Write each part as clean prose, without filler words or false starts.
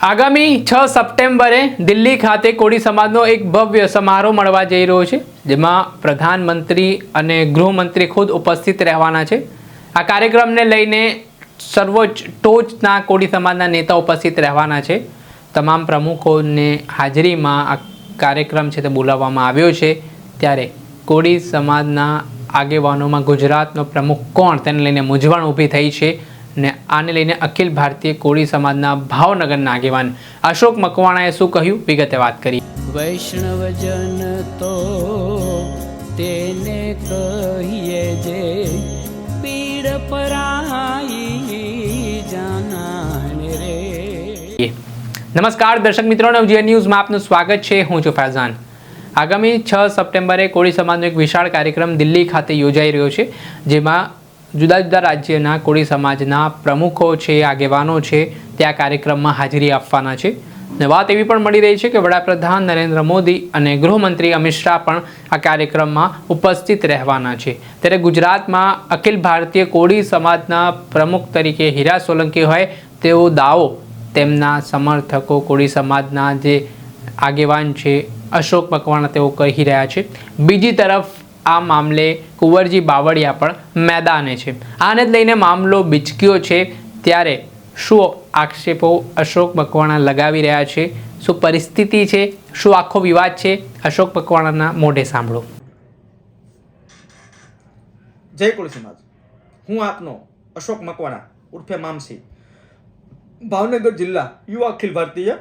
આગામી 6 સપ્ટેમ્બરે દિલ્હી ખાતે કોળી સમાજનો એક ભવ્ય સમારોહ મળવા જઈ રહ્યો છે, જેમાં પ્રધાનમંત્રી અને ગૃહમંત્રી ખુદ ઉપસ્થિત રહેવાના છે। આ કાર્યક્રમને લઈને સર્વોચ્ચ ટોચના કોળી સમાજના નેતા ઉપસ્થિત રહેવાના છે। તમામ પ્રમુખોને હાજરીમાં આ કાર્યક્રમ છે તે બોલાવવામાં આવ્યો છે। ત્યારે કોળી સમાજના આગેવાનોમાં ગુજરાતનો પ્રમુખ કોણ તેને લઈને મૂંઝવણ ઊભી થઈ છે ને આને લઈને અખિલ ભારતીય કોળી સમાજના ભાવનગરના આગેવાન અશોક મકવાણાએ શું કહ્યું વિગતે વાત કરી। વૈષ્ણવજન તો તેને કહીએ જે પીડ પરાઈ જાનાને રે। નમસ્કાર દર્શક મિત્રો, નવજીવન ન્યૂઝમાં આપનું સ્વાગત છે। હું છું ફૈઝાન। આગામી 6 સપ્ટેમ્બરે કોળી સમાજનો એક વિશાળ કાર્યક્રમ દિલ્હી ખાતે યોજાઈ રહ્યો છે, જેમાં જુદા જુદા રાજ્યના કોળી સમાજના પ્રમુખો છે, આગેવાનો છે, તે આ કાર્યક્રમમાં હાજરી આપવાના છે। ને વાત એવી પણ મળી રહી છે કે વડાપ્રધાન નરેન્દ્ર મોદી અને ગૃહમંત્રી અમિત શાહ પણ આ કાર્યક્રમમાં ઉપસ્થિત રહેવાના છે। ત્યારે ગુજરાતમાં અખિલ ભારતીય કોળી સમાજના પ્રમુખ તરીકે હીરા સોલંકી હોય તેવો દાવો તેમના સમર્થકો કોળી સમાજના જે આગેવાન છે અશોક મકવાણા તેઓ કહી રહ્યા છે। બીજી તરફ આ મામલે કુંવરજી બાવળિયા પણ મેદાને છે। આને જ લઈને મામલો બીચક્યો છે। ત્યારે શું આક્ષેપો અશોક મકવાણા લગાવી રહ્યા છે, શું પરિસ્થિતિ છે, શું આખો વિવાદ છે, અશોક મકવાણાના મોઢે સાંભળો। જય કોળી સમાજ, હું આપનો અશોક મકવાણા ઉર્ફે મામસી, ભાવનગર જિલ્લા યુવા અખિલ ભારતીય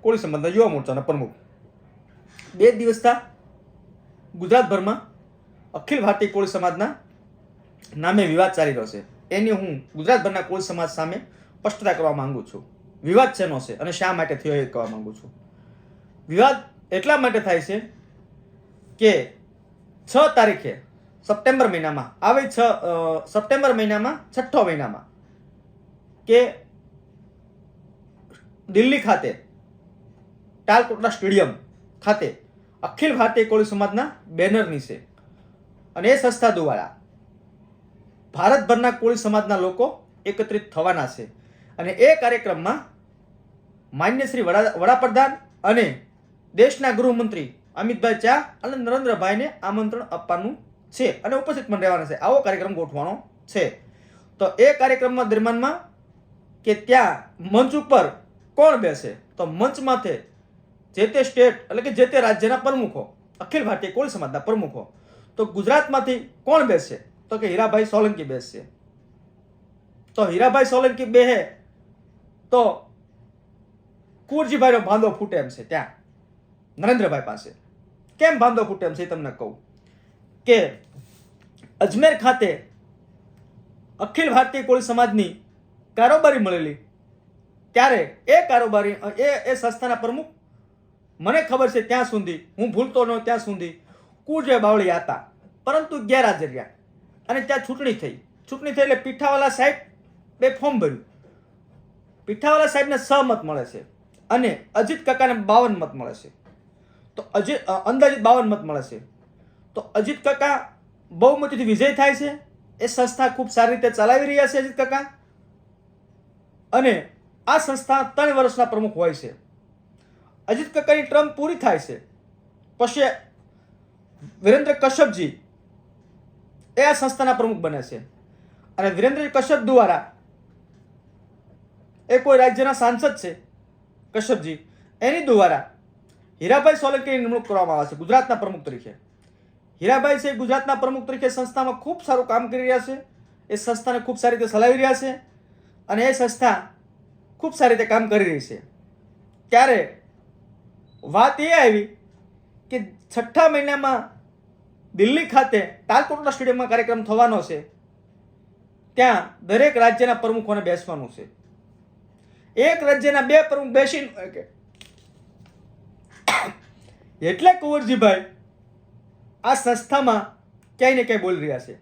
કોળી સમાજના યુવા મોરચાના પ્રમુખ। 2 દિવસથી ગુજરાતભરમાં અખિલ ભારતીય કોળી સમાજના નામે વિવાદ ચાલી રહ્યો છે। એની હું ગુજરાતભરના કોળી સમાજ સામે સ્પષ્ટતા કરવા માંગુ છું। વિવાદ શેનો છે અને શા માટે થયો એ કહેવા માંગુ છું। વિવાદ એટલા માટે થાય છે કે 6 તારીખે સપ્ટેમ્બર મહિનામાં આવે સપ્ટેમ્બર મહિનામાં 6ઠો મહિનામાં કે દિલ્હી ખાતે ટાલકોટલા સ્ટેડિયમ ખાતે અખિલ ભારતીય કોળી સમાજના બેનર નીચે અને એ સંસ્થા દ્વારા ભારતભરના કોળી સમાજના લોકો એકત્રિત થવાના છે। અને એ કાર્યક્રમમાં માન્ય શ્રી વડાપ્રધાન અને દેશના ગૃહમંત્રી અમિતભાઈ શાહ અને નરેન્દ્રભાઈને આમંત્રણ આપવાનું છે અને ઉપસ્થિત પણ રહેવાના છે। આવો કાર્યક્રમ ગોઠવવાનો છે। તો એ કાર્યક્રમમાં દરમિયાનમાં કે ત્યાં મંચ ઉપર કોણ બેસે, તો મંચ માથે જે તે સ્ટેટ એટલે કે જે તે રાજ્યના પ્રમુખો, અખિલ ભારતીય કોળી સમાજના પ્રમુખો, તો ગુજરાતમાંથી કોણ બેસશે, તો કે હીરાભાઈ સોલંકી બેસશે। તો હીરાભાઈ સોલંકી બેહે તો કુંવરજીભાઈનો ભાંડો ફૂટે એમ છે ત્યાં નરેન્દ્રભાઈ પાસે। કેમ ભાંડો ફૂટે એમ છે તમને કહું કે અજમેર ખાતે અખિલ ભારતીય કોળી સમાજની કારોબારી મળેલી, ત્યારે એ કારોબારી એ સંસ્થાના પ્રમુખ મને ખબર છે ત્યાં સુધી, હું ભૂલતો ન ત્યાં સુધી કુંવરજી બાવળિયા હતા, પરંતુ ગેરહાજર રહ્યા અને ત્યાં ચૂંટણી થઈ એટલે પીઠાવાલા સાહેબ બે ફોર્મ ભર્યું। પીઠાવાલા સાહેબને 6 મત મળે છે અને અજીત કાકાને 52 મત મળે છે। તો અંદાજિત 52 મત મળે છે। તો અજીત કાકા બહુમતીથી વિજય થાય છે। એ સંસ્થા ખૂબ સારી રીતે ચલાવી રહ્યા છે અજીત કાકા, અને આ સંસ્થા 3 વર્ષના પ્રમુખ હોય છે। અજીત કાકાની ટર્મ પૂરી થાય છે પછી વિરેન્દ્ર કશ્યપજી એ આ સંસ્થાના પ્રમુખ બને છે અને વિરેન્દ્ર કશ્યપ દ્વારા એ કોઈ રાજ્યના સાંસદ છે કશ્યપજી, એની દ્વારા હીરાભાઈ સોલંકીની નિમણૂક કરવામાં આવે છે ગુજરાતના પ્રમુખ તરીકે। હીરાભાઈ છે ગુજરાતના પ્રમુખ તરીકે સંસ્થામાં ખૂબ સારું કામ કરી રહ્યા છે। એ સંસ્થાને ખૂબ સારી રીતે ચલાવી રહ્યા છે અને એ સંસ્થા ખૂબ સારી રીતે કામ કરી રહી છે। ત્યારે વાત એ આવી કે 6ઠા મહિનામાં દિલ્હી ખાતે ટાલકોટલા સ્ટેડિયમમાં કાર્યક્રમ થવાનો છે, ત્યાં દરેક રાજ્યના પ્રમુખોને બેસવાનું છે। એક રાજ્યના 2 પ્રમુખ બેસીને એટલે કુંવરજીભાઈ આ સંસ્થામાં ક્યાંય ને ક્યાંય બોલી રહ્યા છે।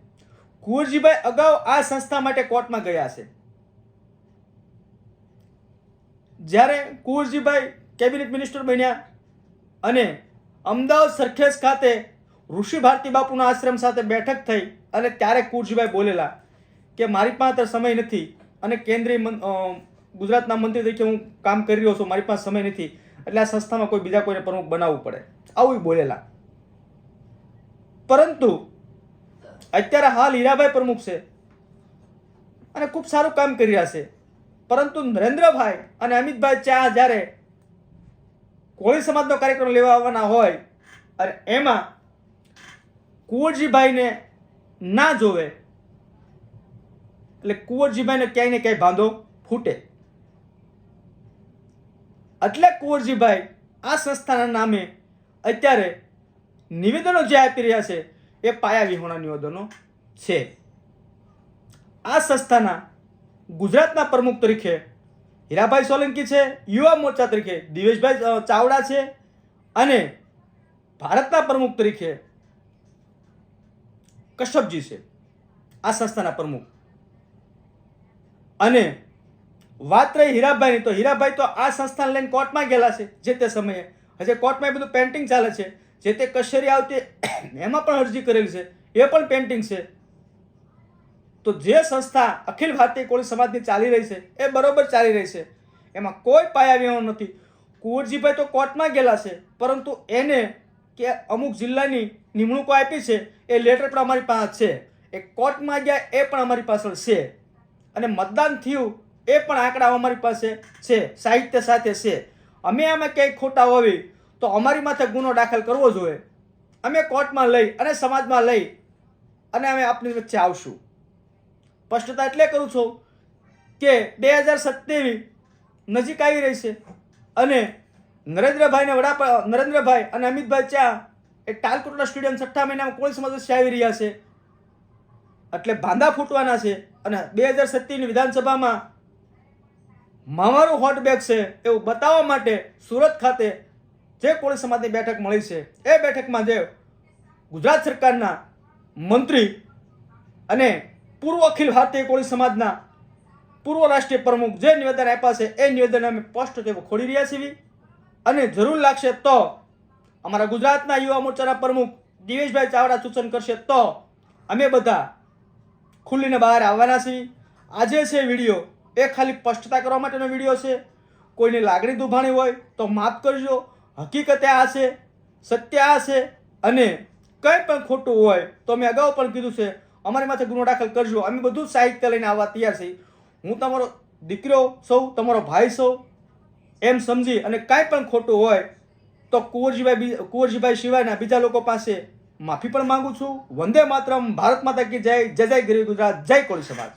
કુંવરજીભાઈ અગાઉ આ સંસ્થા માટે કોર્ટમાં ગયા છે। જ્યારે કુંવરજીભાઈ કેબિનેટ મિનિસ્ટર બન્યા અને અમદાવાદ સરખેજ ખાતે ઋષિ ભારતી બાપુના આશ્રમ સાથે બેઠક થઈ અને ત્યારે કુંવરજીભાઈ બોલેલા કે મારી પાસે સમય નથી અને કેન્દ્રીય ગુજરાતના મંત્રી તરીકે હું કામ કરી રહ્યો છું, મારી પાસે સમય નથી, એટલે આ સંસ્થામાં કોઈ બીજા કોઈને પ્રમુખ બનાવવું પડે, આવું બોલેલા. પરંતુ અત્યારે હાલ હીરાભાઈ પ્રમુખ છે અને ખૂબ સારું કામ કરી રહ્યા છે. પરંતુ નરેન્દ્રભાઈ અને અમિતભાઈ ચા જ્યારે કોળી સમાજનો કાર્યક્રમ લેવા આવવાના હોય અને એમાં કુંવરજીભાઈને ના જોવે એટલે કુંવરજીભાઈને ક્યાંય ને ક્યાંય બાંધો ફૂટે. એટલે કુંવરજીભાઈ આ સંસ્થાના નામે અત્યારે નિવેદનો જે આપી રહ્યા છે એ પાયા વિહોણા નિવેદનો છે. આ સંસ્થાના ગુજરાતના પ્રમુખ તરીકે હીરાભાઈ સોલંકી છે, યુવા મોરચા તરીકે દિવેશભાઈ ચાવડા છે અને ભારતના પ્રમુખ તરીકે કશ્યપજી છે, આ સંસ્થાના પ્રમુખ. અને વાત રહી હીરાભાઈની, તો હીરાભાઈ તો આ સંસ્થાને લઈને કોર્ટમાં ગયેલા છે. જે તે સમયે હજી કોર્ટમાં એ બધું પેન્ટિંગ ચાલે છે. જે તે કચેરી આવતી એમાં પણ અરજી કરેલી છે, એ પણ પેન્ટિંગ છે. તો જે સંસ્થા અખિલ ભારતીય કોળી સમાજની ચાલી રહી છે એ બરોબર ચાલી રહી છે, એમાં કોઈ પાયા વિહોણો નથી. કુંવરજીભાઈ તો કોર્ટમાં ગયેલા છે, પરંતુ એને કે અમુક જિલ્લાની નિમણૂકો આપી છે એ લેટર પણ અમારી પાસે છે. એ કોર્ટમાં ગયા એ પણ અમારી પાછળ છે. અને મતદાન થયું એ પણ આંકડા અમારી પાસે છે, સાહિત્ય સાથે છે. અમે આમાં ક્યાંય ખોટા હોવી તો અમારી માથે ગુનો દાખલ કરવો જોઈએ. અમે કોર્ટમાં લઈ અને સમાજમાં લઈ અને અમે આપની વચ્ચે આવશું. સ્પષ્ટતા એટલે કરું છું કે 2027 નજીક આવી રહી છે અને નરેન્દ્રભાઈ અને અમિતભાઈ ચા એ ટાલકોટડા સ્ટેડિયમ 6 મહિનામાં કોળી સમાજ વચ્ચે આવી રહ્યા છે. એટલે ભાંડા ફૂટવાના છે અને 2027ની વિધાનસભામાં મામારું હોટ બેગ છે એવું બતાવવા માટે સુરત ખાતે જે કોળી સમાજની બેઠક મળી છે એ બેઠકમાં જે ગુજરાત સરકારના મંત્રી અને પૂર્વ અખિલ ભારતીય કોળી સમાજના પૂર્વ રાષ્ટ્રીય પ્રમુખ જે નિવેદન આપ્યા છે એ નિવેદન અમે સ્પષ્ટ જેવું ખોડી રહ્યા છીએ. અને જરૂર લાગશે તો અમારા ગુજરાતના યુવા મોરચાના પ્રમુખ દિવેશભાઈ ચાવડા સૂચન કરશે તો અમે બધા ખુલ્લીને બહાર આવવાના છીએ. આજે છે વિડીયો એ ખાલી સ્પષ્ટતા કરવા માટેનો વિડીયો છે. કોઈને લાગણી દુભાણી હોય તો માફ કરજો. હકીકતે આ છે, સત્ય આ છે. અને કંઈ પણ ખોટું હોય તો મેં અગાઉ પણ કીધું છે, અમારી માથે ગુનો દાખલ કરજો. અમે બધું સાહિત્ય લઈને આવવા તૈયાર છીએ. હું તમારો દીકરો સૌ, તમારો ભાઈ સૌ એમ સમજી અને કાંઈ પણ ખોટું હોય તો કુંવરજીભાઈ સિવાયના બીજા લોકો પાસે માફી પણ માંગુ છું. વંદે માતરમ. ભારત માતા કી જય. જય જય ગરીબ ગુજરાત. જય કોળી સમાજ.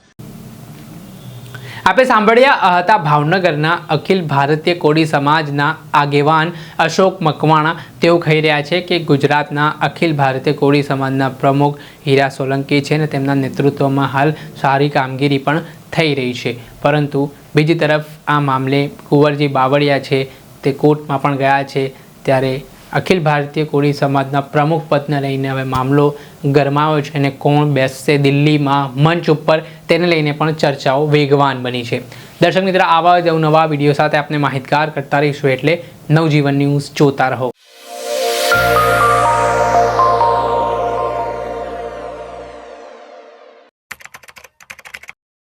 આપણે સાંભળ્યા હતા ભાવનગરના અખિલ ભારતીય કોળી સમાજના આગેવાન અશોક મકવાણા. તેઓ કહી રહ્યા છે કે ગુજરાતના અખિલ ભારતીય કોળી સમાજના પ્રમુખ હીરા સોલંકી છે અને તેમના નેતૃત્વમાં હાલ સારી કામગીરી પણ થઈ રહી છે. પરંતુ બીજી તરફ આ મામલે કુંવરજી બાવળિયા છે તે કોર્ટમાં પણ ગયા છે. ત્યારે અખિલ ભારતીય કોળી સમાજના પ્રમુખ પદને લઈને હવે મામલો ગરમાયો છે અને કોણ બેસશે દિલ્હીમાં મંચ ઉપર તેને લઈને પણ ચર્ચાઓ વેગવાન બની છે. દર્શક મિત્ર, આવા જ નવા વિડીયો સાથે આપણે માહિતગાર કરતા રહીશું, એટલે નવજીવન ન્યૂઝ જોતા રહો.